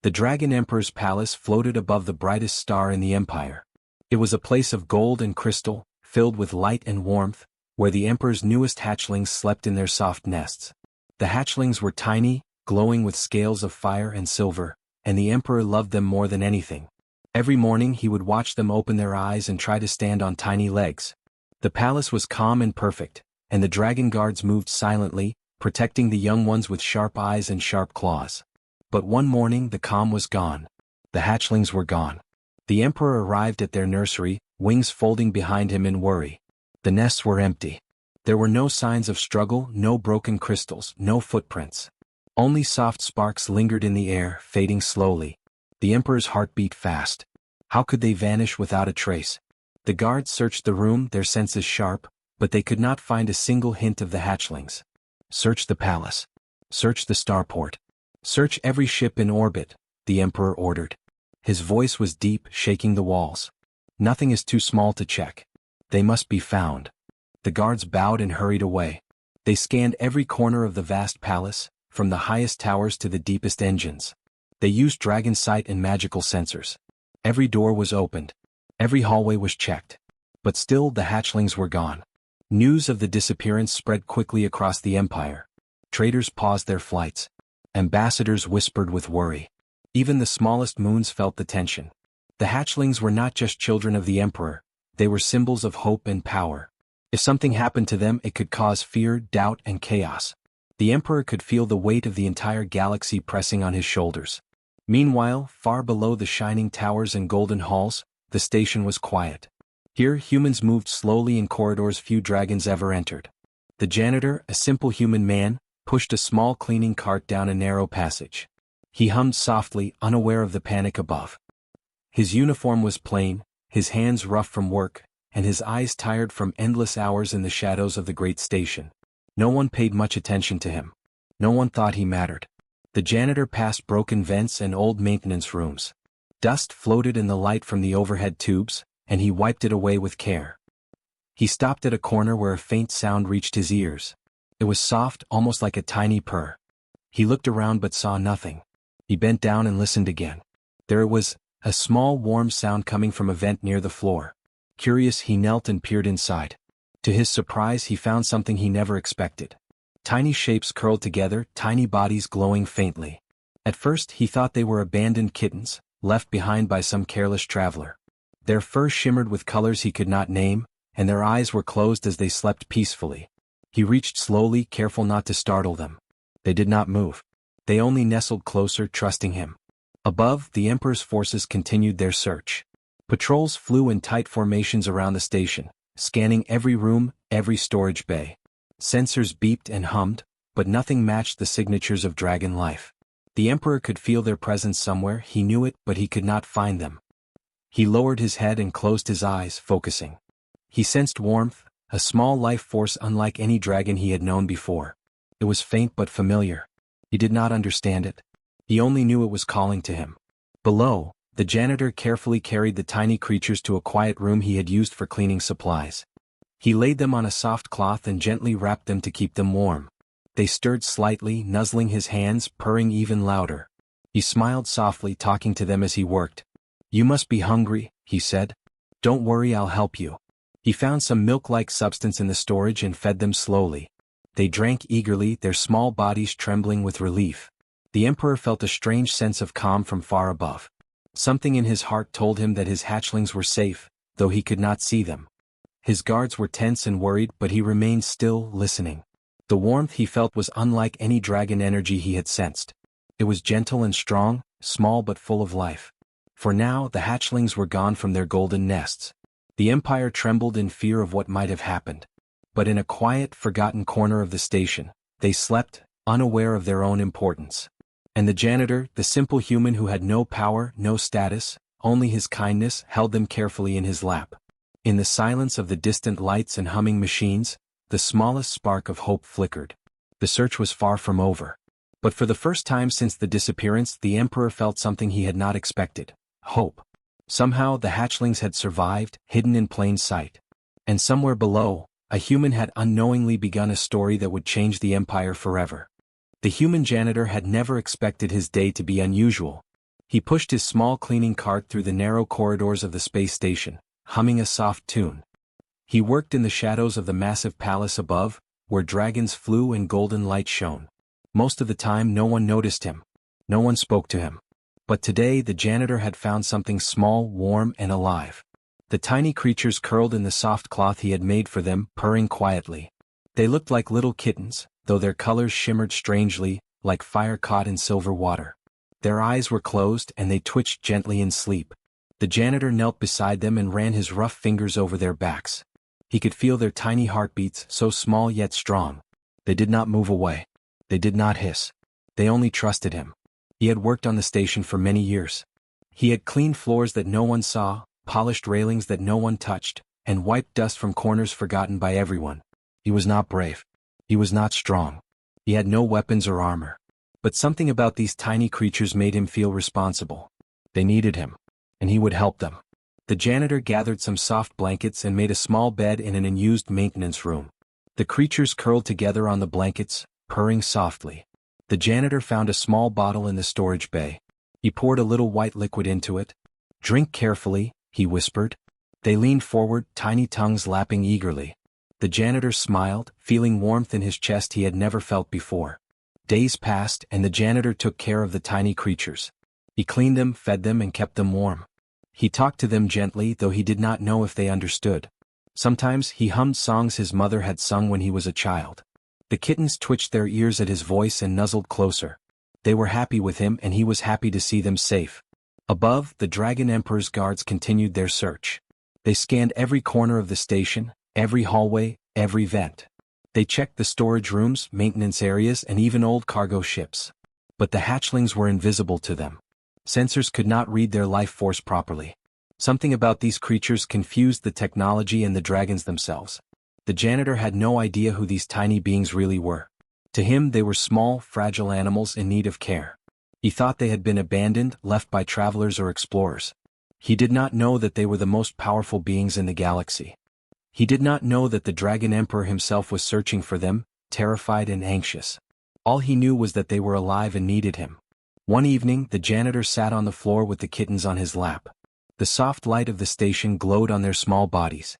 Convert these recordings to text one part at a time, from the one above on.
The Dragon Emperor's palace floated above the brightest star in the empire. It was a place of gold and crystal, filled with light and warmth, where the Emperor's newest hatchlings slept in their soft nests. The hatchlings were tiny, glowing with scales of fire and silver, and the Emperor loved them more than anything. Every morning he would watch them open their eyes and try to stand on tiny legs. The palace was calm and perfect, and the dragon guards moved silently, protecting the young ones with sharp eyes and sharp claws. But one morning the calm was gone. The hatchlings were gone. The Emperor arrived at their nursery, wings folding behind him in worry. The nests were empty. There were no signs of struggle, no broken crystals, no footprints. Only soft sparks lingered in the air, fading slowly. The Emperor's heart beat fast. How could they vanish without a trace? The guards searched the room, their senses sharp, but they could not find a single hint of the hatchlings. Search the palace. Search the starport. Search every ship in orbit, the Emperor ordered. His voice was deep, shaking the walls. Nothing is too small to check. They must be found. The guards bowed and hurried away. They scanned every corner of the vast palace, from the highest towers to the deepest engines. They used dragon sight and magical sensors. Every door was opened. Every hallway was checked. But still the hatchlings were gone. News of the disappearance spread quickly across the empire. Traders paused their flights. Ambassadors whispered with worry. Even the smallest moons felt the tension. The hatchlings were not just children of the Emperor, they were symbols of hope and power. If something happened to them, it could cause fear, doubt, and chaos. The Emperor could feel the weight of the entire galaxy pressing on his shoulders. Meanwhile, far below the shining towers and golden halls, the station was quiet. Here humans moved slowly in corridors few dragons ever entered. The janitor, a simple human man, pushed a small cleaning cart down a narrow passage. He hummed softly, unaware of the panic above. His uniform was plain, his hands rough from work, and his eyes tired from endless hours in the shadows of the great station. No one paid much attention to him. No one thought he mattered. The janitor passed broken vents and old maintenance rooms. Dust floated in the light from the overhead tubes, and he wiped it away with care. He stopped at a corner where a faint sound reached his ears. It was soft, almost like a tiny purr. He looked around but saw nothing. He bent down and listened again. There it was, a small warm sound coming from a vent near the floor. Curious, he knelt and peered inside. To his surprise, he found something he never expected. Tiny shapes curled together, tiny bodies glowing faintly. At first he thought they were abandoned kittens, left behind by some careless traveler. Their fur shimmered with colors he could not name, and their eyes were closed as they slept peacefully. He reached slowly, careful not to startle them. They did not move. They only nestled closer, trusting him. Above, the Emperor's forces continued their search. Patrols flew in tight formations around the station, scanning every room, every storage bay. Sensors beeped and hummed, but nothing matched the signatures of dragon life. The Emperor could feel their presence somewhere, he knew it, but he could not find them. He lowered his head and closed his eyes, focusing. He sensed warmth, a small life force unlike any dragon he had known before. It was faint but familiar. He did not understand it. He only knew it was calling to him. Below, the janitor carefully carried the tiny creatures to a quiet room he had used for cleaning supplies. He laid them on a soft cloth and gently wrapped them to keep them warm. They stirred slightly, nuzzling his hands, purring even louder. He smiled softly, talking to them as he worked. "You must be hungry," he said. "Don't worry, I'll help you." He found some milk-like substance in the storage and fed them slowly. They drank eagerly, their small bodies trembling with relief. The Emperor felt a strange sense of calm from far above. Something in his heart told him that his hatchlings were safe, though he could not see them. His guards were tense and worried, but he remained still, listening. The warmth he felt was unlike any dragon energy he had sensed. It was gentle and strong, small but full of life. For now, the hatchlings were gone from their golden nests. The Empire trembled in fear of what might have happened. But in a quiet, forgotten corner of the station, they slept, unaware of their own importance. And the janitor, the simple human who had no power, no status, only his kindness, held them carefully in his lap. In the silence of the distant lights and humming machines, the smallest spark of hope flickered. The search was far from over. But for the first time since the disappearance, the Emperor felt something he had not expected: hope. Somehow the hatchlings had survived, hidden in plain sight. And somewhere below, a human had unknowingly begun a story that would change the Empire forever. The human janitor had never expected his day to be unusual. He pushed his small cleaning cart through the narrow corridors of the space station, humming a soft tune. He worked in the shadows of the massive palace above, where dragons flew and golden light shone. Most of the time no one noticed him. No one spoke to him. But today the janitor had found something small, warm, and alive. The tiny creatures curled in the soft cloth he had made for them, purring quietly. They looked like little kittens, though their colors shimmered strangely, like fire caught in silver water. Their eyes were closed and they twitched gently in sleep. The janitor knelt beside them and ran his rough fingers over their backs. He could feel their tiny heartbeats, so small yet strong. They did not move away. They did not hiss. They only trusted him. He had worked on the station for many years. He had cleaned floors that no one saw, polished railings that no one touched, and wiped dust from corners forgotten by everyone. He was not brave. He was not strong. He had no weapons or armor. But something about these tiny creatures made him feel responsible. They needed him. And he would help them. The janitor gathered some soft blankets and made a small bed in an unused maintenance room. The creatures curled together on the blankets, purring softly. The janitor found a small bottle in the storage bay. He poured a little white liquid into it. "Drink carefully," he whispered. They leaned forward, tiny tongues lapping eagerly. The janitor smiled, feeling warmth in his chest he had never felt before. Days passed and the janitor took care of the tiny creatures. He cleaned them, fed them, and kept them warm. He talked to them gently, though he did not know if they understood. Sometimes he hummed songs his mother had sung when he was a child. The kittens twitched their ears at his voice and nuzzled closer. They were happy with him and he was happy to see them safe. Above, the Dragon Emperor's guards continued their search. They scanned every corner of the station, every hallway, every vent. They checked the storage rooms, maintenance areas, and even old cargo ships. But the hatchlings were invisible to them. Sensors could not read their life force properly. Something about these creatures confused the technology and the dragons themselves. The janitor had no idea who these tiny beings really were. To him they were small, fragile animals in need of care. He thought they had been abandoned, left by travelers or explorers. He did not know that they were the most powerful beings in the galaxy. He did not know that the Dragon Emperor himself was searching for them, terrified and anxious. All he knew was that they were alive and needed him. One evening, the janitor sat on the floor with the kittens on his lap. The soft light of the station glowed on their small bodies.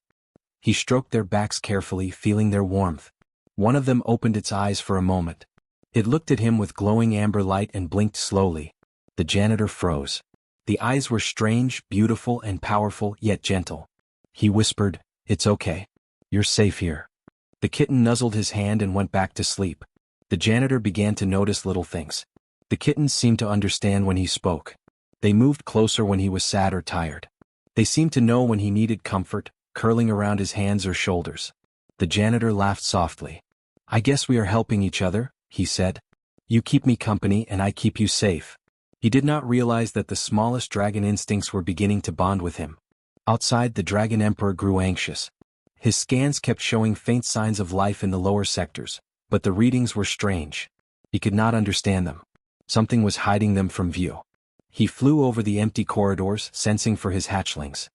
He stroked their backs carefully, feeling their warmth. One of them opened its eyes for a moment. It looked at him with glowing amber light and blinked slowly. The janitor froze. The eyes were strange, beautiful, and powerful, yet gentle. He whispered, "It's okay. You're safe here." The kitten nuzzled his hand and went back to sleep. The janitor began to notice little things. The kittens seemed to understand when he spoke. They moved closer when he was sad or tired. They seemed to know when he needed comfort, curling around his hands or shoulders. The janitor laughed softly. "I guess we are helping each other," he said. "You keep me company and I keep you safe." He did not realize that the smallest dragon instincts were beginning to bond with him. Outside, the Dragon Emperor grew anxious. His scans kept showing faint signs of life in the lower sectors, but the readings were strange. He could not understand them. Something was hiding them from view. He flew over the empty corridors, sensing for his hatchlings.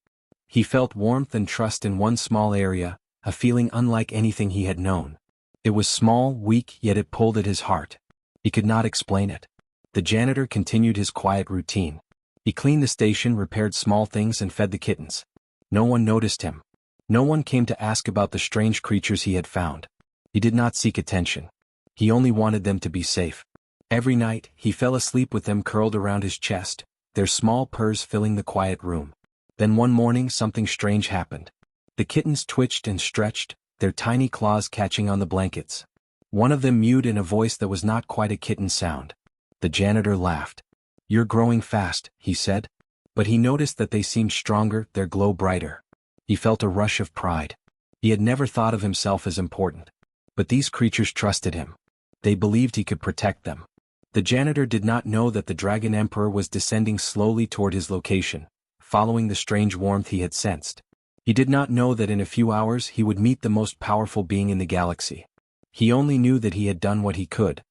He felt warmth and trust in one small area, a feeling unlike anything he had known. It was small, weak, yet it pulled at his heart. He could not explain it. The janitor continued his quiet routine. He cleaned the station, repaired small things, and fed the kittens. No one noticed him. No one came to ask about the strange creatures he had found. He did not seek attention. He only wanted them to be safe. Every night, he fell asleep with them curled around his chest, their small purrs filling the quiet room. Then one morning something strange happened. The kittens twitched and stretched, their tiny claws catching on the blankets. One of them mewed in a voice that was not quite a kitten sound. The janitor laughed. "You're growing fast," he said. But he noticed that they seemed stronger, their glow brighter. He felt a rush of pride. He had never thought of himself as important. But these creatures trusted him. They believed he could protect them. The janitor did not know that the Dragon Emperor was descending slowly toward his location, following the strange warmth he had sensed. He did not know that in a few hours he would meet the most powerful being in the galaxy. He only knew that he had done what he could.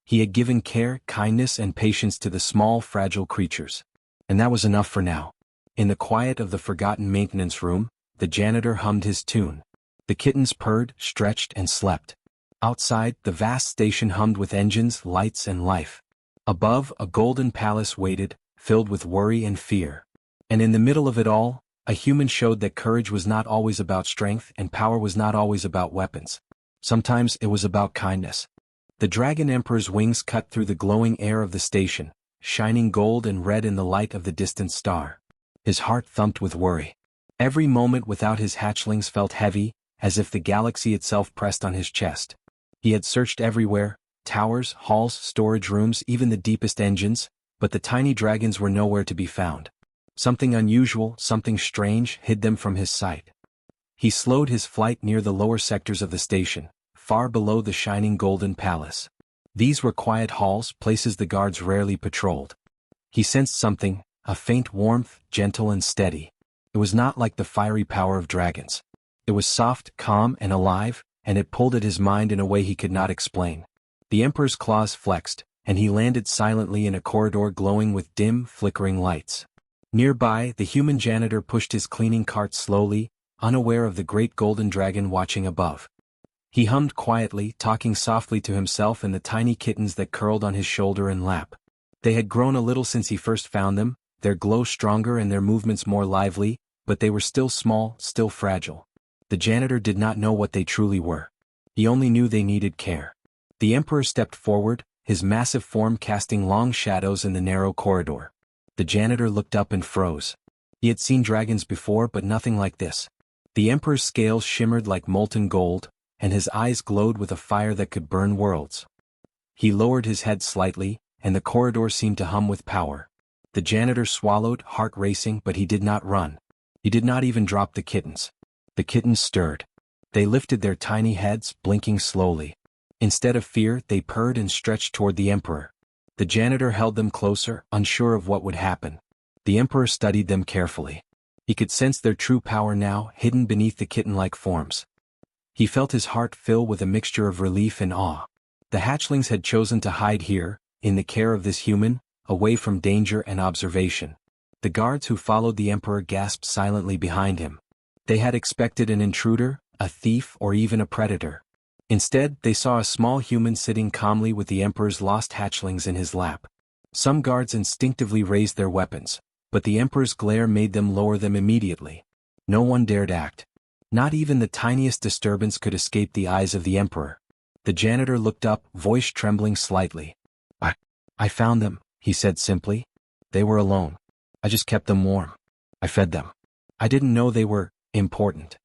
He had given care, kindness, and patience to the small, fragile creatures. And that was enough for now. In the quiet of the forgotten maintenance room, the janitor hummed his tune. The kittens purred, stretched, and slept. Outside, the vast station hummed with engines, lights, and life. Above, a golden palace waited, filled with worry and fear. And in the middle of it all, a human showed that courage was not always about strength and power was not always about weapons. Sometimes it was about kindness. The Dragon Emperor's wings cut through the glowing air of the station, shining gold and red in the light of the distant star. His heart thumped with worry. Every moment without his hatchlings felt heavy, as if the galaxy itself pressed on his chest. He had searched everywhere, towers, halls, storage rooms, even the deepest engines, but the tiny dragons were nowhere to be found. Something unusual, something strange, hid them from his sight. He slowed his flight near the lower sectors of the station, far below the shining golden palace. These were quiet halls, places the guards rarely patrolled. He sensed something, a faint warmth, gentle and steady. It was not like the fiery power of dragons. It was soft, calm, and alive, and it pulled at his mind in a way he could not explain. The Emperor's claws flexed, and he landed silently in a corridor glowing with dim, flickering lights. Nearby, the human janitor pushed his cleaning cart slowly, unaware of the great golden dragon watching above. He hummed quietly, talking softly to himself and the tiny kittens that curled on his shoulder and lap. They had grown a little since he first found them, their glow stronger and their movements more lively, but they were still small, still fragile. The janitor did not know what they truly were. He only knew they needed care. The Emperor stepped forward, his massive form casting long shadows in the narrow corridor. The janitor looked up and froze. He had seen dragons before, but nothing like this. The Emperor's scales shimmered like molten gold, and his eyes glowed with a fire that could burn worlds. He lowered his head slightly, and the corridor seemed to hum with power. The janitor swallowed, heart racing, but he did not run. He did not even drop the kittens. The kittens stirred. They lifted their tiny heads, blinking slowly. Instead of fear, they purred and stretched toward the Emperor. The janitor held them closer, unsure of what would happen. The Emperor studied them carefully. He could sense their true power now, hidden beneath the kitten-like forms. He felt his heart fill with a mixture of relief and awe. The hatchlings had chosen to hide here, in the care of this human, away from danger and observation. The guards who followed the Emperor gasped silently behind him. They had expected an intruder, a thief, or even a predator. Instead, they saw a small human sitting calmly with the Emperor's lost hatchlings in his lap. Some guards instinctively raised their weapons, but the Emperor's glare made them lower them immediately. No one dared act. Not even the tiniest disturbance could escape the eyes of the Emperor. The janitor looked up, voice trembling slightly. I found them, he said simply. They were alone. I just kept them warm. I fed them. I didn't know they were important.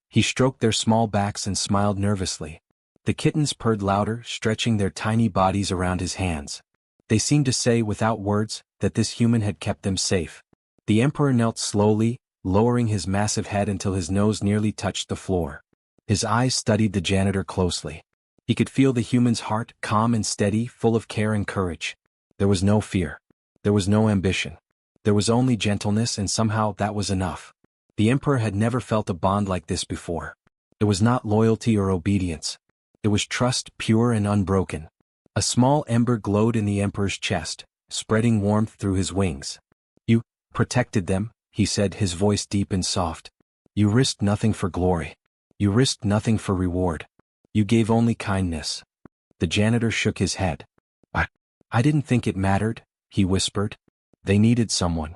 He stroked their small backs and smiled nervously. The kittens purred louder, stretching their tiny bodies around his hands. They seemed to say without words that this human had kept them safe. The Emperor knelt slowly, lowering his massive head until his nose nearly touched the floor. His eyes studied the janitor closely. He could feel the human's heart, calm and steady, full of care and courage. There was no fear. There was no ambition. There was only gentleness, and somehow that was enough. The Emperor had never felt a bond like this before. It was not loyalty or obedience. It was trust, pure and unbroken. A small ember glowed in the Emperor's chest, spreading warmth through his wings. You protected them, he said, his voice deep and soft. You risked nothing for glory. You risked nothing for reward. You gave only kindness. The janitor shook his head. I didn't think it mattered, he whispered. They needed someone.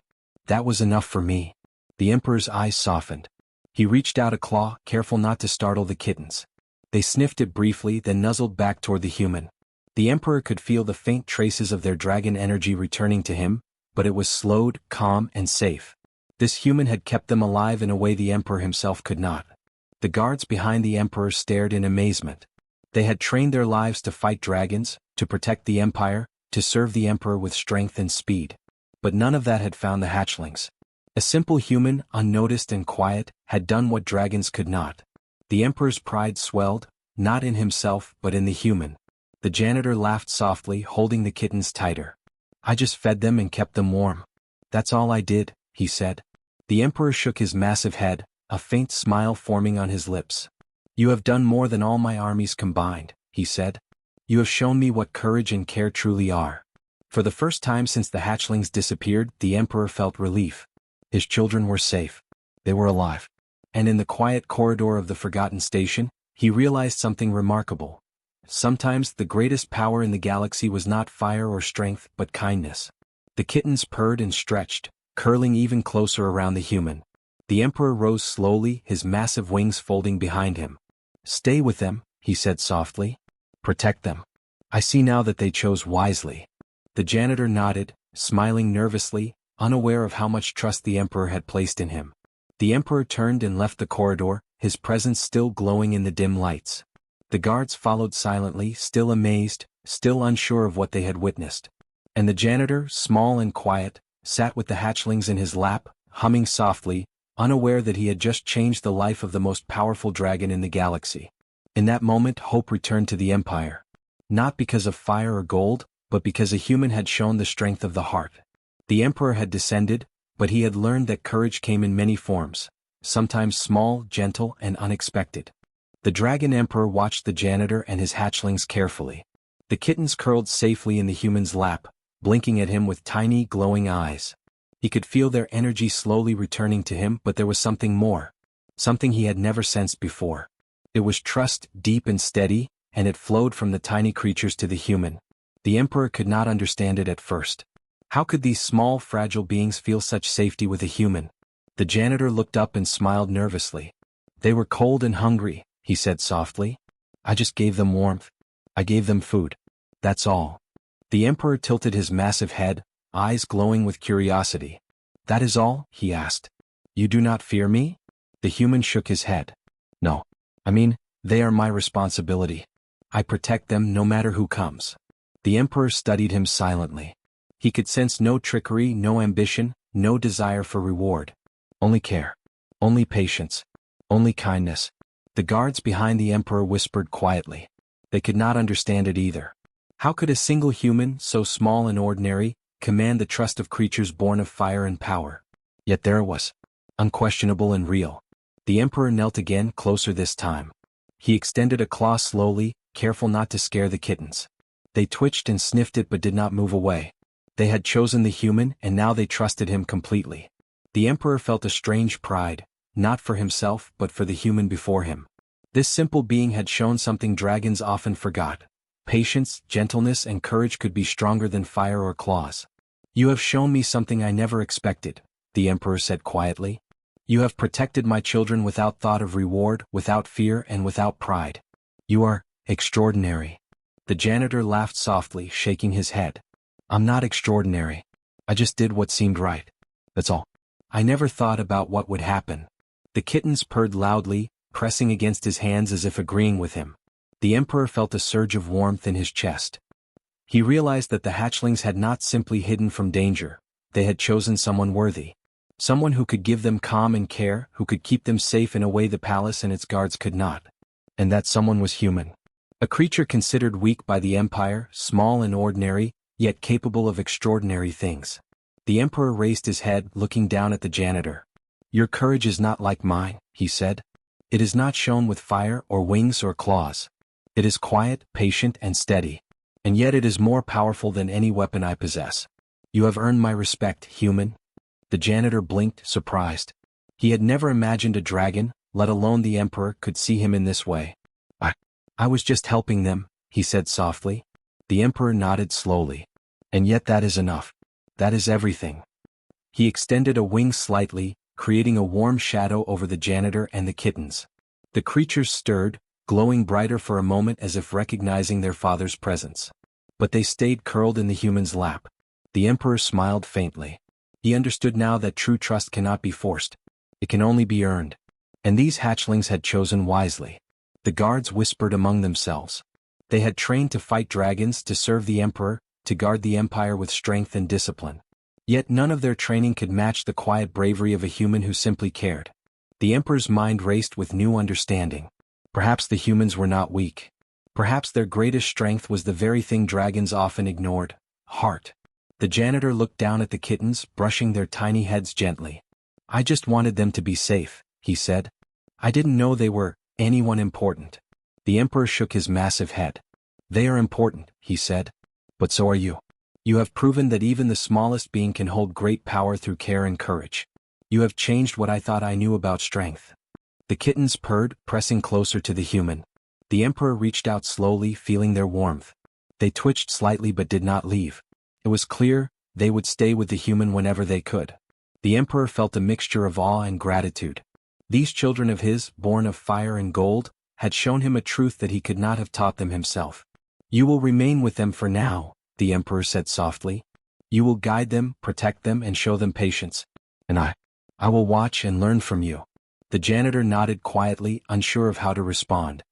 That was enough for me. The Emperor's eyes softened. He reached out a claw, careful not to startle the kittens. They sniffed it briefly, then nuzzled back toward the human. The Emperor could feel the faint traces of their dragon energy returning to him, but it was slowed, calm, and safe. This human had kept them alive in a way the Emperor himself could not. The guards behind the Emperor stared in amazement. They had trained their lives to fight dragons, to protect the Empire, to serve the Emperor with strength and speed. But none of that had found the hatchlings. A simple human, unnoticed and quiet, had done what dragons could not. The Emperor's pride swelled, not in himself but in the human. The janitor laughed softly, holding the kittens tighter. I just fed them and kept them warm. That's all I did, he said. The Emperor shook his massive head, a faint smile forming on his lips. You have done more than all my armies combined, he said. You have shown me what courage and care truly are. For the first time since the hatchlings disappeared, the Emperor felt relief. His children were safe. They were alive. And in the quiet corridor of the forgotten station, he realized something remarkable. Sometimes the greatest power in the galaxy was not fire or strength, but kindness. The kittens purred and stretched, curling even closer around the human. The Emperor rose slowly, his massive wings folding behind him. "Stay with them," he said softly. "Protect them. I see now that they chose wisely." The janitor nodded, smiling nervously, unaware of how much trust the Emperor had placed in him. The Emperor turned and left the corridor, his presence still glowing in the dim lights. The guards followed silently, still amazed, still unsure of what they had witnessed. And the janitor, small and quiet, sat with the hatchlings in his lap, humming softly, unaware that he had just changed the life of the most powerful dragon in the galaxy. In that moment, hope returned to the Empire. Not because of fire or gold, but because a human had shown the strength of the heart. The Emperor had descended, but he had learned that courage came in many forms, sometimes small, gentle, and unexpected. The Dragon Emperor watched the janitor and his hatchlings carefully. The kittens curled safely in the human's lap, blinking at him with tiny, glowing eyes. He could feel their energy slowly returning to him, but there was something more. Something he had never sensed before. It was trust, deep and steady, and it flowed from the tiny creatures to the human. The Emperor could not understand it at first. How could these small, fragile beings feel such safety with a human? The janitor looked up and smiled nervously. "They were cold and hungry," he said softly. "I just gave them warmth. I gave them food. That's all." The Emperor tilted his massive head, eyes glowing with curiosity. "That is all?" he asked. "You do not fear me?" The human shook his head. "No. I mean, they are my responsibility. I protect them no matter who comes." The Emperor studied him silently. He could sense no trickery, no ambition, no desire for reward. Only care. Only patience. Only kindness. The guards behind the Emperor whispered quietly. They could not understand it either. How could a single human, so small and ordinary, command the trust of creatures born of fire and power? Yet there it was. Unquestionable and real. The Emperor knelt again, closer this time. He extended a claw slowly, careful not to scare the kittens. They twitched and sniffed it but did not move away. They had chosen the human, and now they trusted him completely. The Emperor felt a strange pride, not for himself but for the human before him. This simple being had shown something dragons often forgot. Patience, gentleness, and courage could be stronger than fire or claws. "You have shown me something I never expected," the Emperor said quietly. "You have protected my children without thought of reward, without fear, and without pride. You are extraordinary." The janitor laughed softly, shaking his head. "I'm not extraordinary. I just did what seemed right. That's all. I never thought about what would happen." The kittens purred loudly, pressing against his hands as if agreeing with him. The Emperor felt a surge of warmth in his chest. He realized that the hatchlings had not simply hidden from danger, they had chosen someone worthy. Someone who could give them calm and care, who could keep them safe in a way the palace and its guards could not. And that someone was human. A creature considered weak by the Empire, small and ordinary, yet capable of extraordinary things. The Emperor raised his head, looking down at the janitor. "Your courage is not like mine," he said. "It is not shown with fire or wings or claws. It is quiet, patient, and steady. And yet it is more powerful than any weapon I possess. You have earned my respect, human." The janitor blinked, surprised. He had never imagined a dragon, let alone the Emperor, could see him in this way. I was just helping them," he said softly. The Emperor nodded slowly. "And yet that is enough. That is everything." He extended a wing slightly, creating a warm shadow over the janitor and the kittens. The creatures stirred, glowing brighter for a moment as if recognizing their father's presence. But they stayed curled in the human's lap. The Emperor smiled faintly. He understood now that true trust cannot be forced. It can only be earned. And these hatchlings had chosen wisely. The guards whispered among themselves. They had trained to fight dragons, to serve the Emperor, to guard the Empire with strength and discipline. Yet none of their training could match the quiet bravery of a human who simply cared. The Emperor's mind raced with new understanding. Perhaps the humans were not weak. Perhaps their greatest strength was the very thing dragons often ignored: heart. The janitor looked down at the kittens, brushing their tiny heads gently. "I just wanted them to be safe," he said. "I didn't know they were anyone important." The Emperor shook his massive head. "They are important," he said. "But so are you. You have proven that even the smallest being can hold great power through care and courage. You have changed what I thought I knew about strength." The kittens purred, pressing closer to the human. The Emperor reached out slowly, feeling their warmth. They twitched slightly but did not leave. It was clear, they would stay with the human whenever they could. The Emperor felt a mixture of awe and gratitude. These children of his, born of fire and gold, had shown him a truth that he could not have taught them himself. "You will remain with them for now," the Emperor said softly. "You will guide them, protect them, and show them patience. And I will watch and learn from you." The janitor nodded quietly, unsure of how to respond.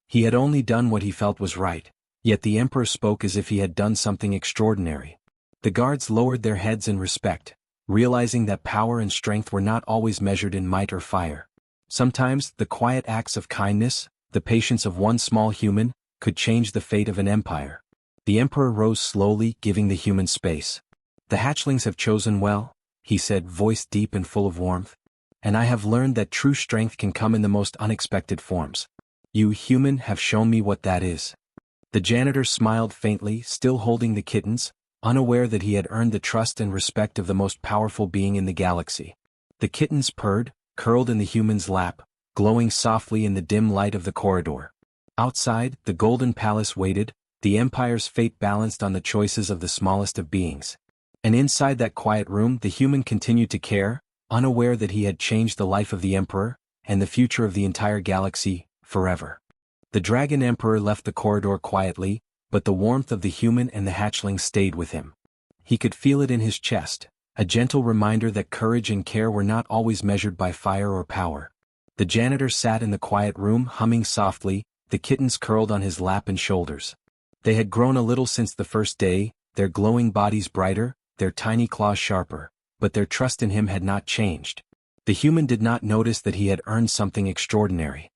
He had only done what he felt was right, yet the Emperor spoke as if he had done something extraordinary. The guards lowered their heads in respect, realizing that power and strength were not always measured in might or fire. Sometimes, the quiet acts of kindness, the patience of one small human, could change the fate of an empire. The Emperor rose slowly, giving the humans space. "The hatchlings have chosen well," he said, voice deep and full of warmth. "And I have learned that true strength can come in the most unexpected forms. You, human, have shown me what that is." The janitor smiled faintly, still holding the kittens, unaware that he had earned the trust and respect of the most powerful being in the galaxy. The kittens purred, curled in the human's lap, glowing softly in the dim light of the corridor. Outside, the golden palace waited, the empire's fate balanced on the choices of the smallest of beings. And inside that quiet room the human continued to care, unaware that he had changed the life of the emperor, and the future of the entire galaxy, forever. The Dragon Emperor left the corridor quietly, but the warmth of the human and the hatchling stayed with him. He could feel it in his chest, a gentle reminder that courage and care were not always measured by fire or power. The janitor sat in the quiet room humming softly, the kittens curled on his lap and shoulders. They had grown a little since the first day, their glowing bodies brighter, their tiny claws sharper, but their trust in him had not changed. The human did not notice that he had earned something extraordinary.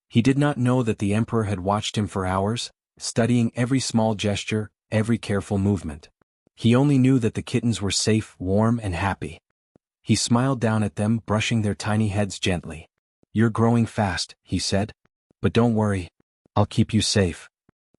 He did not know that the emperor had watched him for hours, studying every small gesture, every careful movement. He only knew that the kittens were safe, warm, and happy. He smiled down at them, brushing their tiny heads gently. "You're growing fast," he said. "But don't worry. I'll keep you safe."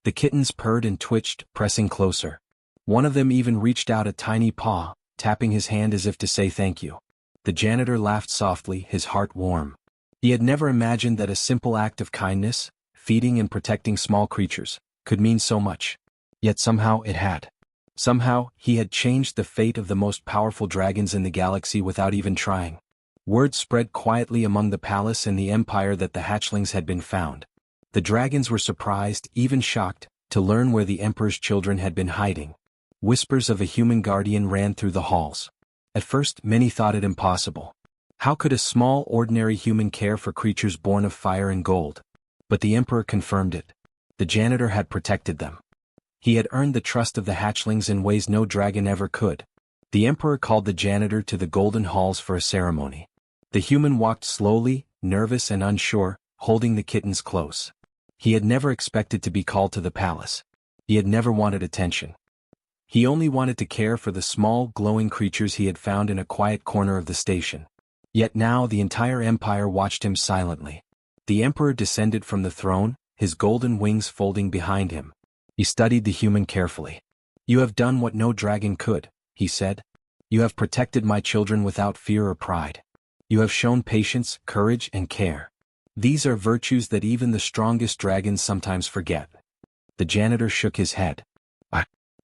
The kittens purred and twitched, pressing closer. One of them even reached out a tiny paw, tapping his hand as if to say thank you. The janitor laughed softly, his heart warm. He had never imagined that a simple act of kindness, feeding and protecting small creatures, could mean so much. Yet somehow it had. Somehow, he had changed the fate of the most powerful dragons in the galaxy without even trying. Word spread quietly among the palace and the empire that the hatchlings had been found. The dragons were surprised, even shocked, to learn where the emperor's children had been hiding. Whispers of a human guardian ran through the halls. At first, many thought it impossible. How could a small, ordinary human care for creatures born of fire and gold? But the emperor confirmed it. The janitor had protected them. He had earned the trust of the hatchlings in ways no dragon ever could. The emperor called the janitor to the golden halls for a ceremony. The human walked slowly, nervous and unsure, holding the kittens close. He had never expected to be called to the palace. He had never wanted attention. He only wanted to care for the small, glowing creatures he had found in a quiet corner of the station. Yet now the entire empire watched him silently. The emperor descended from the throne, his golden wings folding behind him. He studied the human carefully. "You have done what no dragon could," he said. "You have protected my children without fear or pride. You have shown patience, courage, and care. These are virtues that even the strongest dragons sometimes forget." The janitor shook his head.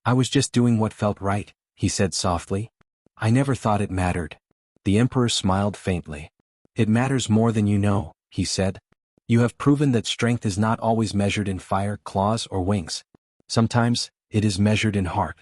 I was just doing what felt right," he said softly. "I never thought it mattered." The emperor smiled faintly. "It matters more than you know," he said. "You have proven that strength is not always measured in fire, claws, or wings. Sometimes, it is measured in heart.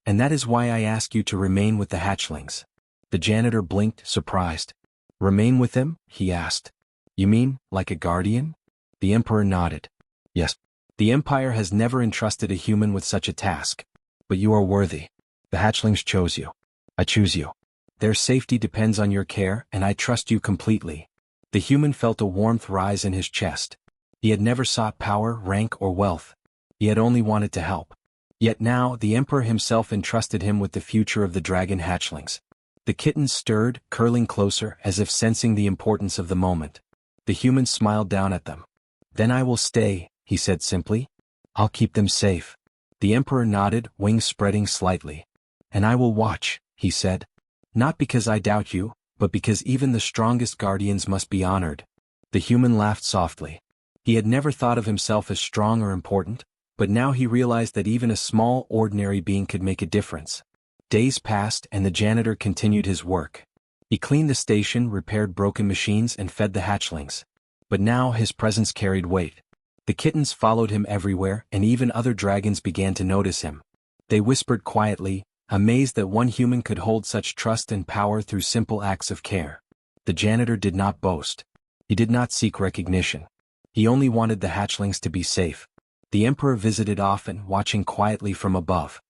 And that is why I ask you to remain with the hatchlings." The janitor blinked, surprised. "Remain with them?" he asked. "You mean, like a guardian?" The emperor nodded. "Yes. The empire has never entrusted a human with such a task. But you are worthy. The hatchlings chose you. I choose you. Their safety depends on your care, and I trust you completely." The human felt a warmth rise in his chest. He had never sought power, rank, or wealth. He had only wanted to help. Yet now, the emperor himself entrusted him with the future of the dragon hatchlings. The kittens stirred, curling closer, as if sensing the importance of the moment. The human smiled down at them. "Then I will stay," he said simply. "I'll keep them safe." The emperor nodded, wings spreading slightly. "And I will watch," he said. "Not because I doubt you, but because even the strongest guardians must be honored." The human laughed softly. He had never thought of himself as strong or important, but now he realized that even a small, ordinary being could make a difference. Days passed and the janitor continued his work. He cleaned the station, repaired broken machines and fed the hatchlings. But now his presence carried weight. The kittens followed him everywhere and even other dragons began to notice him. They whispered quietly, amazed that one human could hold such trust and power through simple acts of care. The janitor did not boast. He did not seek recognition. He only wanted the hatchlings to be safe. The emperor visited often, watching quietly from above.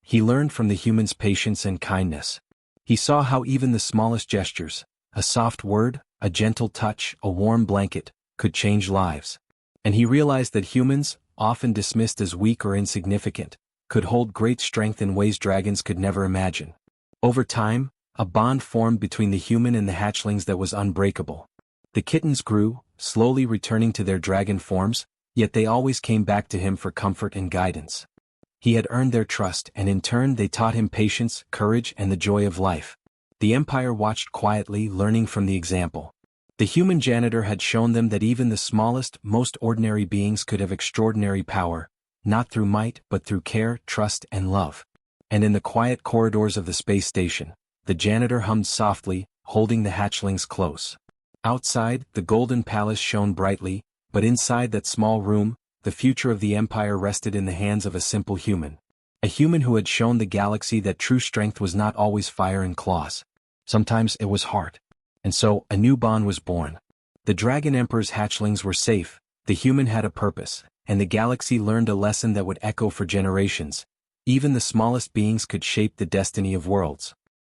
He learned from the humans' patience and kindness. He saw how even the smallest gestures, a soft word, a gentle touch, a warm blanket, could change lives. And he realized that humans, often dismissed as weak or insignificant, could hold great strength in ways dragons could never imagine. Over time, a bond formed between the human and the hatchlings that was unbreakable. The kittens grew, slowly returning to their dragon forms, yet they always came back to him for comfort and guidance. He had earned their trust and in turn they taught him patience, courage and the joy of life. The Empire watched quietly, learning from the example. The human janitor had shown them that even the smallest, most ordinary beings could have extraordinary power, not through might but through care, trust and love. And in the quiet corridors of the space station, the janitor hummed softly, holding the hatchlings close. Outside, the golden palace shone brightly, but inside that small room, the future of the Empire rested in the hands of a simple human. A human who had shown the galaxy that true strength was not always fire and claws. Sometimes it was heart. And so, a new bond was born. The Dragon Emperor's hatchlings were safe, the human had a purpose, and the galaxy learned a lesson that would echo for generations. Even the smallest beings could shape the destiny of worlds.